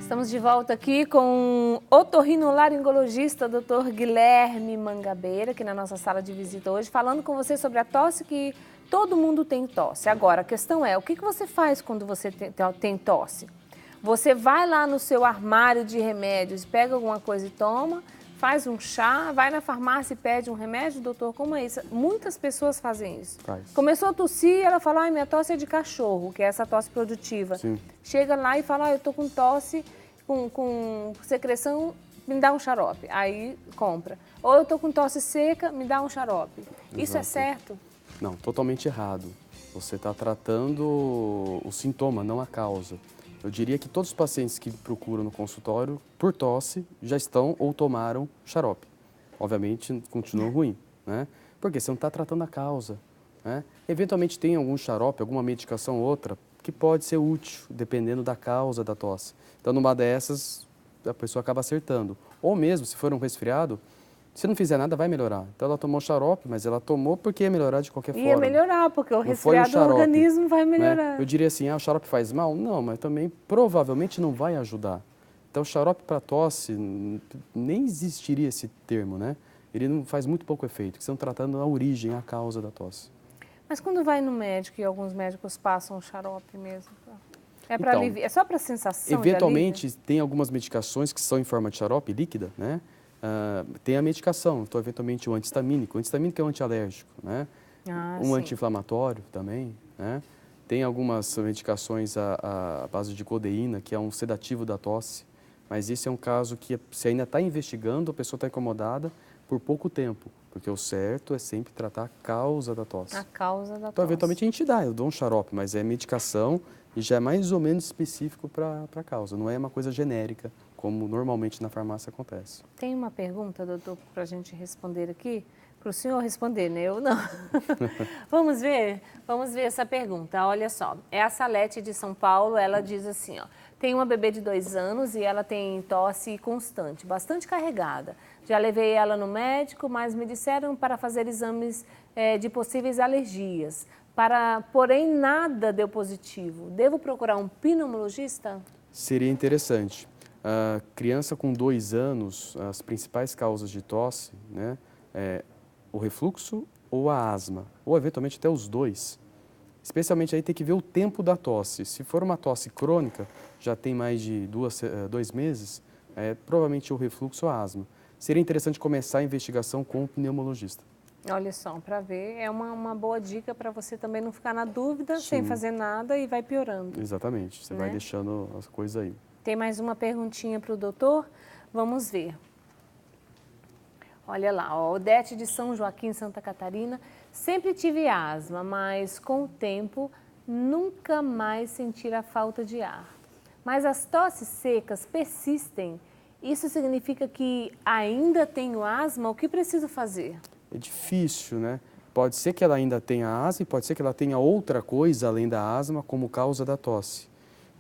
Estamos de volta aqui com o otorrinolaringologista, Dr. Guilherme Mangabeira, aqui na nossa sala de visita hoje, falando com você sobre a tosse, que todo mundo tem tosse. Agora, a questão é, o que você faz quando você tem tosse? Você vai lá no seu armário de remédios, pega alguma coisa e toma, faz um chá, vai na farmácia e pede um remédio, doutor, como é isso? Muitas pessoas fazem isso. Começou a tossir, ela fala, ai, minha tosse é de cachorro, que é essa tosse produtiva. Sim. Chega lá e fala, eu tô com tosse, com secreção, me dá um xarope. Aí compra. Ou eu tô com tosse seca, me dá um xarope. Exato. Isso é certo? Não, totalmente errado. Você está tratando o sintoma, não a causa. Eu diria que todos os pacientes que procuram no consultório por tosse já estão ou tomaram xarope. Obviamente, continua ruim, né? Porque você não está tratando a causa, né? Eventualmente tem algum xarope, alguma medicação ou outra que pode ser útil, dependendo da causa da tosse. Então, numa dessas, a pessoa acaba acertando. Ou mesmo, se for um resfriado, se não fizer nada, vai melhorar. Então, ela tomou xarope, mas ela tomou porque ia melhorar de qualquer forma. Ia melhorar, porque o resfriado do organismo vai melhorar. Né? Eu diria assim, o xarope faz mal? Não, mas também provavelmente não vai ajudar. Então, xarope para tosse, nem existiria esse termo, né? Ele não faz muito pouco efeito, porque estão tratando a origem, a causa da tosse. Mas quando vai no médico, e alguns médicos passam o xarope mesmo? É para aliviar? É só para sensação eventualmente, de alívio? tem algumas medicações que são em forma de xarope líquida, né? Tem a medicação, então, eventualmente, o antihistamínico. O antihistamínico é um antialérgico, né? Um anti-inflamatório também, né? Tem algumas medicações à base de codeína, que é um sedativo da tosse. Mas esse é um caso que, se ainda está investigando, a pessoa está incomodada por pouco tempo. Porque o certo é sempre tratar a causa da tosse. A causa da tosse. Então, eventualmente, a gente dá, eu dou um xarope, mas é medicação e já é mais ou menos específico para a causa. Não é uma coisa genérica, como normalmente na farmácia acontece. Tem uma pergunta, doutor, para a gente responder aqui? Para o senhor responder, né? Eu não. Vamos ver essa pergunta. Olha só, é a Salete de São Paulo, ela diz assim, ó, tem uma bebê de 2 anos e ela tem tosse constante, bastante carregada. Já levei ela no médico, mas me disseram para fazer exames de possíveis alergias. Porém, nada deu positivo. Devo procurar um pneumologista? Seria interessante. A criança com 2 anos, as principais causas de tosse, né, é o refluxo ou a asma, ou eventualmente até os dois. Especialmente aí tem que ver o tempo da tosse. Se for uma tosse crônica, já tem mais de 2 meses, provavelmente o refluxo ou a asma. Seria interessante começar a investigação com o pneumologista. Olha só, para ver, é uma boa dica para você também não ficar na dúvida, sem fazer nada e vai piorando. Exatamente, você vai deixando as coisas aí. Tem mais uma perguntinha para o doutor? Vamos ver. Olha lá, ó, Odete de São Joaquim, Santa Catarina. Sempre tive asma, mas com o tempo nunca mais senti a falta de ar. Mas as tosses secas persistem. Isso significa que ainda tenho asma? O que preciso fazer? É difícil, né? Pode ser que ela ainda tenha asma e pode ser que ela tenha outra coisa além da asma como causa da tosse.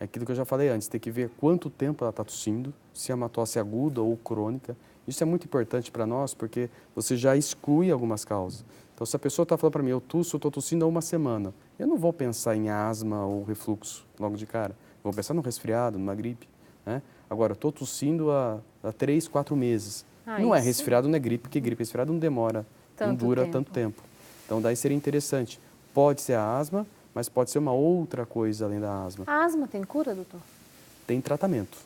É aquilo que eu já falei antes, tem que ver quanto tempo ela está tossindo, se é uma tosse aguda ou crônica. Isso é muito importante para nós porque você já exclui algumas causas. Então, se a pessoa está falando para mim, eu estou tossindo há 1 semana, eu não vou pensar em asma ou refluxo logo de cara. Vou pensar num resfriado, numa gripe, né? Agora, estou tossindo há 3, 4 meses. Não é resfriado, não é gripe, porque gripe e resfriado não demora, não dura tanto tempo. Então, daí seria interessante. Pode ser a asma, mas pode ser uma outra coisa além da asma. A asma tem cura, doutor? Tem tratamento.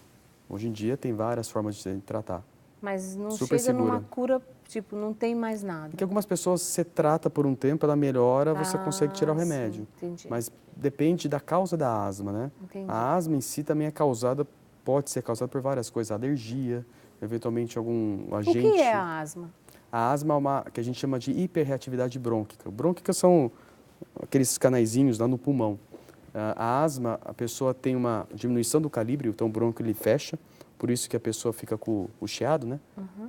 Hoje em dia tem várias formas de tratar. Mas não chega numa cura, tipo, não tem mais nada. Porque algumas pessoas você trata por um tempo, ela melhora, você consegue tirar o remédio. Sim, entendi. Mas depende da causa da asma, né? Entendi. A asma em si também é causada, pode ser causada por várias coisas, alergia, eventualmente algum agente. O que é a asma? A asma é uma que a gente chama de hiperreatividade brônquica. Brônquica são aqueles canaizinhos lá no pulmão. A asma, a pessoa tem uma diminuição do calibre, então o brônquio ele fecha, por isso que a pessoa fica com o chiado, né?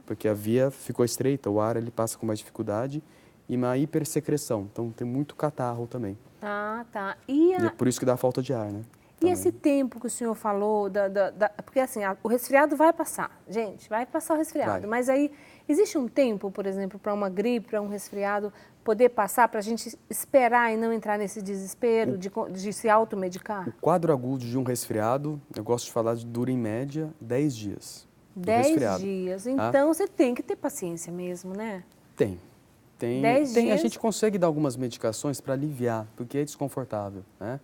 Porque a via ficou estreita, o ar ele passa com mais dificuldade e uma hipersecreção, então tem muito catarro também. Ah, tá. E é por isso que dá falta de ar, né? E esse tempo que o senhor falou, porque assim, o resfriado vai passar, gente, vai passar o resfriado, mas aí existe um tempo, por exemplo, para uma gripe, para um resfriado poder passar, para a gente esperar e não entrar nesse desespero de se automedicar? O quadro agudo de um resfriado, eu gosto de falar, dura em média 10 dias. 10 dias, então você tem que ter paciência mesmo, né? Tem. 10 dias. A gente consegue dar algumas medicações para aliviar, porque é desconfortável, né?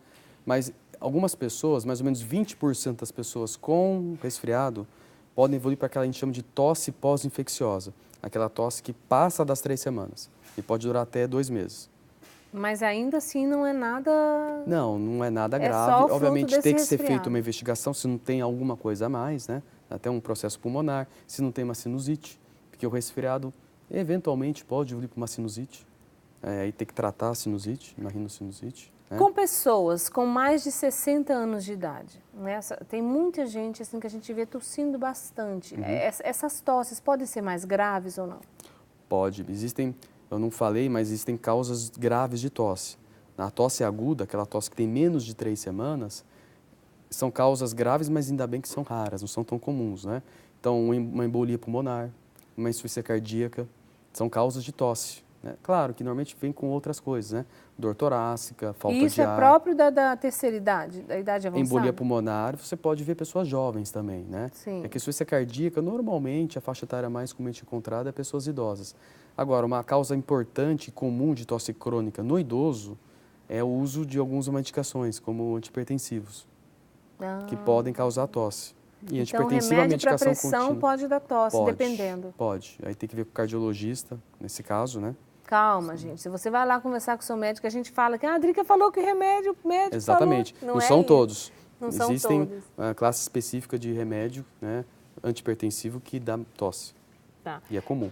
Mas algumas pessoas, mais ou menos 20% das pessoas com resfriado, podem evoluir para aquela que a gente chama de tosse pós-infecciosa. Aquela tosse que passa das 3 semanas e pode durar até 2 meses. Mas ainda assim não é nada... Não é nada grave. Só o fruto Obviamente desse tem que ser resfriado. feita uma investigação se não tem alguma coisa a mais, né? Até um processo pulmonar, se não tem uma sinusite, porque o resfriado eventualmente pode evoluir para uma sinusite. Aí tem que tratar a sinusite, uma rinocinusite. Né? Com pessoas com mais de 60 anos de idade, né? Tem muita gente assim que a gente vê tossindo bastante. Essas tosses podem ser mais graves ou não? Pode. Existem, eu não falei, mas existem causas graves de tosse. Na tosse aguda, aquela tosse que tem menos de 3 semanas, são causas graves, mas ainda bem que são raras, não são tão comuns, né? Então, uma embolia pulmonar, uma insuficiência cardíaca, são causas de tosse. Né? Claro que normalmente vem com outras coisas, né? Dor torácica, falta de ar. Isso é próprio da terceira idade, da idade avançada? Embolia pulmonar, você pode ver pessoas jovens também, né? Sim. É que a insuficiência cardíaca, normalmente, a faixa etária mais comumente encontrada é pessoas idosas. Agora, uma causa importante e comum de tosse crônica no idoso é o uso de algumas medicações, como antihipertensivos, que podem causar tosse. E então, antihipertensiva, remédio para pressão contínua, pode dar tosse, dependendo. Pode. Aí tem que ver com o cardiologista, nesse caso, né? Calma, gente. Se você vai lá conversar com o seu médico, a gente fala que a Drica falou que remédio, o médico Exatamente. falou. Não são todos. Não Existem são todos. classe específica de remédio, né, antihipertensivo que dá tosse. Tá. E é comum.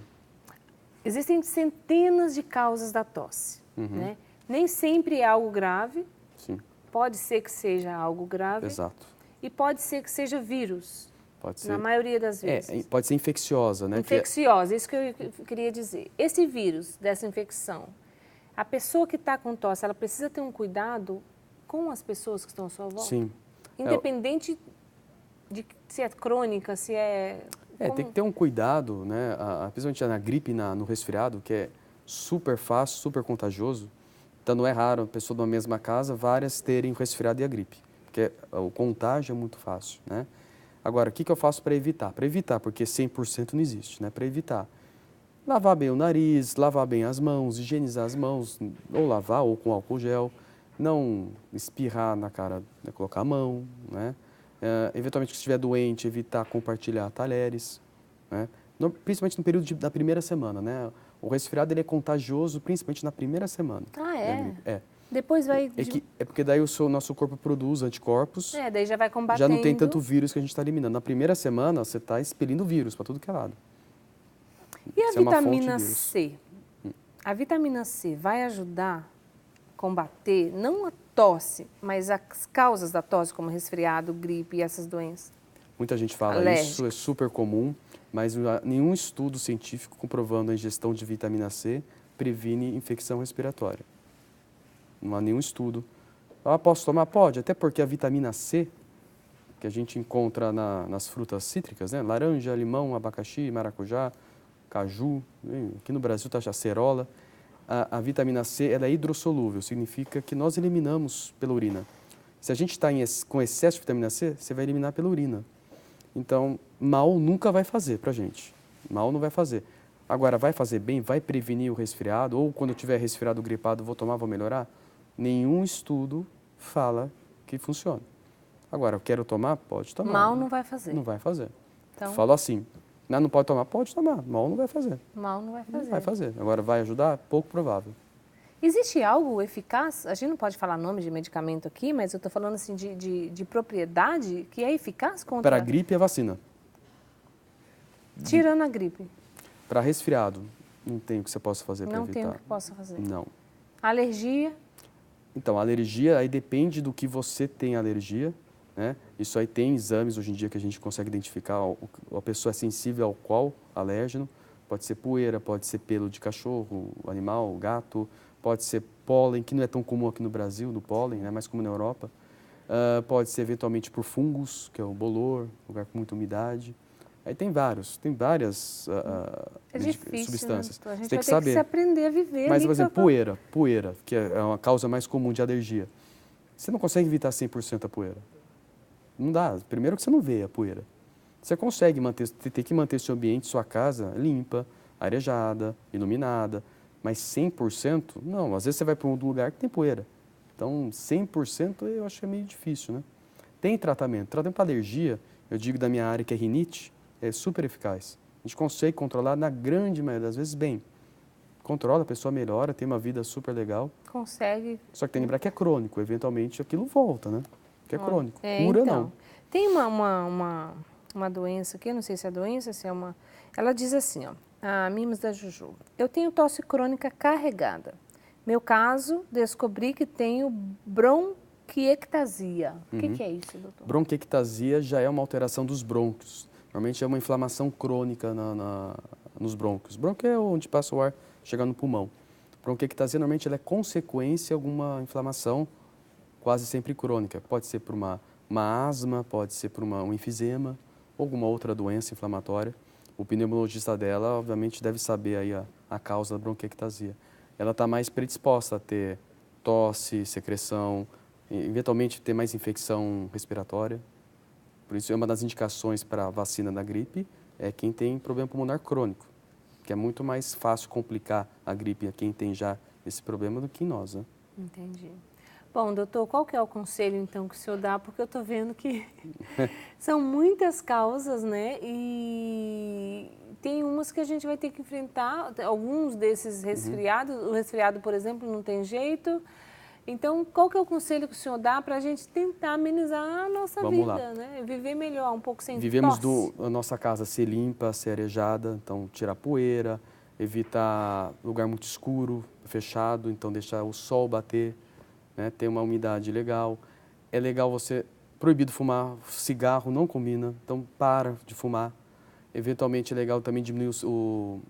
Existem centenas de causas da tosse, né? Nem sempre é algo grave. Sim. Pode ser que seja algo grave. Exato. E pode ser que seja vírus. Pode ser. Na maioria das vezes. Pode ser infecciosa, né? Infecciosa, isso que eu queria dizer. Esse vírus dessa infecção, a pessoa que está com tosse, ela precisa ter um cuidado com as pessoas que estão à sua volta? Sim. Independente de se é crônica, se é... Tem que ter um cuidado, né? Principalmente na gripe, no resfriado, que é super fácil, super contagioso. Então não é raro a pessoa de uma mesma casa, várias terem o resfriado e a gripe. Porque o contágio é muito fácil, né? Agora, o que eu faço para evitar? Para evitar, porque 100% não existe, né? Para evitar, lavar bem o nariz, lavar bem as mãos, higienizar as mãos, ou lavar ou com álcool gel, não espirrar na cara, né? Colocar a mão, né? Eventualmente, se estiver doente, evitar compartilhar talheres, né? Principalmente no período da primeira semana, né? O resfriado ele é contagioso principalmente na primeira semana. Ah, é? É. Depois vai... É porque daí o nosso corpo produz anticorpos. Daí já vai combatendo. Já não tem tanto vírus que a gente está eliminando. Na primeira semana, você está expelindo vírus para tudo que é lado. E a vitamina C? A vitamina C vai ajudar a combater, não a tosse, mas as causas da tosse, como resfriado, gripe e essas doenças? Muita gente fala alérgicas. Isso, é super comum, mas nenhum estudo científico comprovando a ingestão de vitamina C previne infecção respiratória. Não há nenhum estudo. Posso tomar? Pode, até porque a vitamina C, que a gente encontra nas frutas cítricas, né? Laranja, limão, abacaxi, maracujá, caju, aqui no Brasil está a acerola. A vitamina C ela é hidrossolúvel, significa que nós eliminamos pela urina. Se a gente está com excesso de vitamina C, você vai eliminar pela urina. Então, mal nunca vai fazer para a gente. Mal não vai fazer. Agora, vai fazer bem? Vai prevenir o resfriado? Ou quando eu tiver resfriado, gripado, vou tomar, vou melhorar? Nenhum estudo fala que funciona. Agora, eu quero tomar? Pode tomar. Mal não vai fazer. Não vai fazer. Então... Falo assim, não pode tomar? Pode tomar. Mal não vai fazer. Mal não vai fazer. Não vai fazer. Agora, vai ajudar? Pouco provável. Existe algo eficaz? A gente não pode falar nome de medicamento aqui, mas eu estou falando assim de propriedade que é eficaz contra... Para a gripe, é vacina. Tirando a gripe. Para resfriado, não tem o que você possa fazer para evitar. Não tem o que possa fazer. Não. Alergia? Então, a alergia, aí depende do que você tem alergia, né? Isso aí tem exames hoje em dia que a gente consegue identificar a pessoa é sensível ao qual alérgeno. Pode ser poeira, pode ser pelo de cachorro, animal, gato, pode ser pólen, que não é tão comum aqui no Brasil, do pólen, é mais comum na Europa. Pode ser eventualmente por fungos, que é o bolor, lugar com muita umidade. Aí tem várias substâncias. Né? A gente Você tem vai que saber. Que se aprender a viver. Mas, ali por exemplo, poeira, que é uma causa mais comum de alergia. Você não consegue evitar 100% a poeira. Não dá. Primeiro que você não vê a poeira. Você consegue manter, tem que manter seu ambiente, sua casa limpa, arejada, iluminada, mas 100% não. Às vezes você vai para um lugar que tem poeira. Então, 100% eu acho que é meio difícil, né? Tem tratamento. Tratamento para alergia, eu digo da minha área que é rinite, é super eficaz. A gente consegue controlar na grande maioria das vezes bem. Controla, a pessoa melhora, tem uma vida super legal. Consegue. Só que tem que lembrar que é crônico, eventualmente aquilo volta, né? Que é crônico. Cura então, não. Tem uma doença aqui, não sei se é doença, se é uma... Ela diz assim, ó, a Mimas da Juju. Eu tenho tosse crônica carregada. Meu caso, descobri que tenho bronquiectasia. O que é isso, doutor? Bronquiectasia já é uma alteração dos brônquios. Normalmente é uma inflamação crônica nos brônquios. Brônquio é onde passa o ar chegar no pulmão. Bronquiectasia normalmente ela é consequência de alguma inflamação quase sempre crônica. Pode ser por uma asma, pode ser por um enfisema ou alguma outra doença inflamatória. O pneumologista dela, obviamente, deve saber aí a causa da bronquiectasia. Ela está mais predisposta a ter tosse, secreção, eventualmente ter mais infecção respiratória. Por isso, é uma das indicações para a vacina da gripe é quem tem problema pulmonar crônico, que é muito mais fácil complicar a gripe a quem tem já esse problema do que em nós, né? Entendi. Bom, doutor, qual que é o conselho, então, que o senhor dá? Porque eu estou vendo que são muitas causas, né? E tem umas que a gente vai ter que enfrentar, alguns desses resfriados. O resfriado, por exemplo, não tem jeito. Então, qual que é o conselho que o senhor dá para a gente tentar amenizar a nossa vida, né? Viver melhor, um pouco sem Vivemos tosse. a nossa casa ser limpa, ser arejada, então tirar poeira, evitar lugar muito escuro, fechado, então deixar o sol bater, né? Ter uma umidade legal. É legal você... Proibido fumar, cigarro não combina, então para de fumar. Eventualmente é legal também diminuir o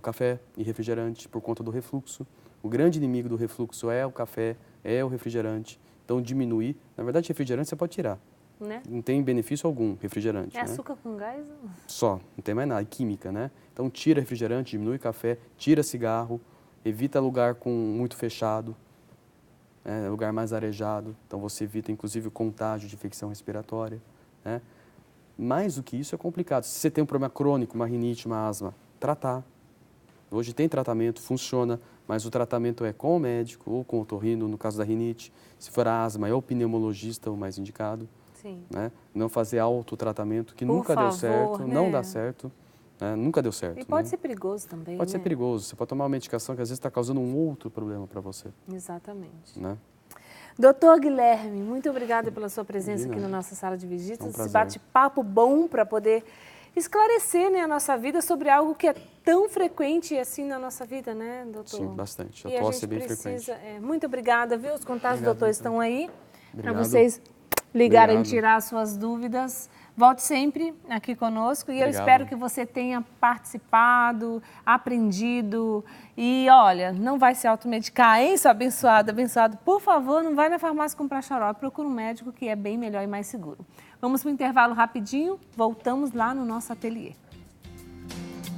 café e refrigerante por conta do refluxo. O grande inimigo do refluxo é o café, é o refrigerante. Então diminuir. Na verdade, refrigerante você pode tirar. Né? Não tem benefício algum, refrigerante. É açúcar com gás? Só, não tem mais nada, é química, né? Então tira refrigerante, diminui café, tira cigarro, evita lugar com muito fechado, lugar mais arejado. Então você evita inclusive o contágio de infecção respiratória, né? Mais do que isso é complicado. Se você tem um problema crônico, uma rinite, uma asma, tratar. Hoje tem tratamento, funciona, mas o tratamento é com o médico ou com o otorrino, no caso da rinite. Se for a asma, é o pneumologista o mais indicado. Sim. Né? Não fazer autotratamento, que Por nunca favor, deu certo, né? não dá certo, né? Nunca deu certo. E pode né? ser perigoso também, Pode ser né? perigoso, você pode tomar uma medicação que às vezes está causando um outro problema para você. Exatamente. Né? Doutor Guilherme, muito obrigada pela sua presença Imagina. aqui na nossa sala de visitas. É um Esse prazer. bate-papo bom para poder esclarecer, né, a nossa vida sobre algo que é tão frequente assim na nossa vida, né, doutor? Sim, bastante. E A tosse gente é bem precisa, frequente. muito obrigada, viu? Os contatos do doutor estão aí para Obrigado. vocês ligarem e Obrigado. tirar suas dúvidas. Volte sempre aqui conosco e eu Obrigado. espero que você tenha participado, aprendido e, olha, não vai se automedicar, hein, seu abençoado, abençoado. Por favor, não vai na farmácia comprar xarope, procura um médico que é bem melhor e mais seguro. Vamos para o intervalo rapidinho, voltamos lá no nosso ateliê.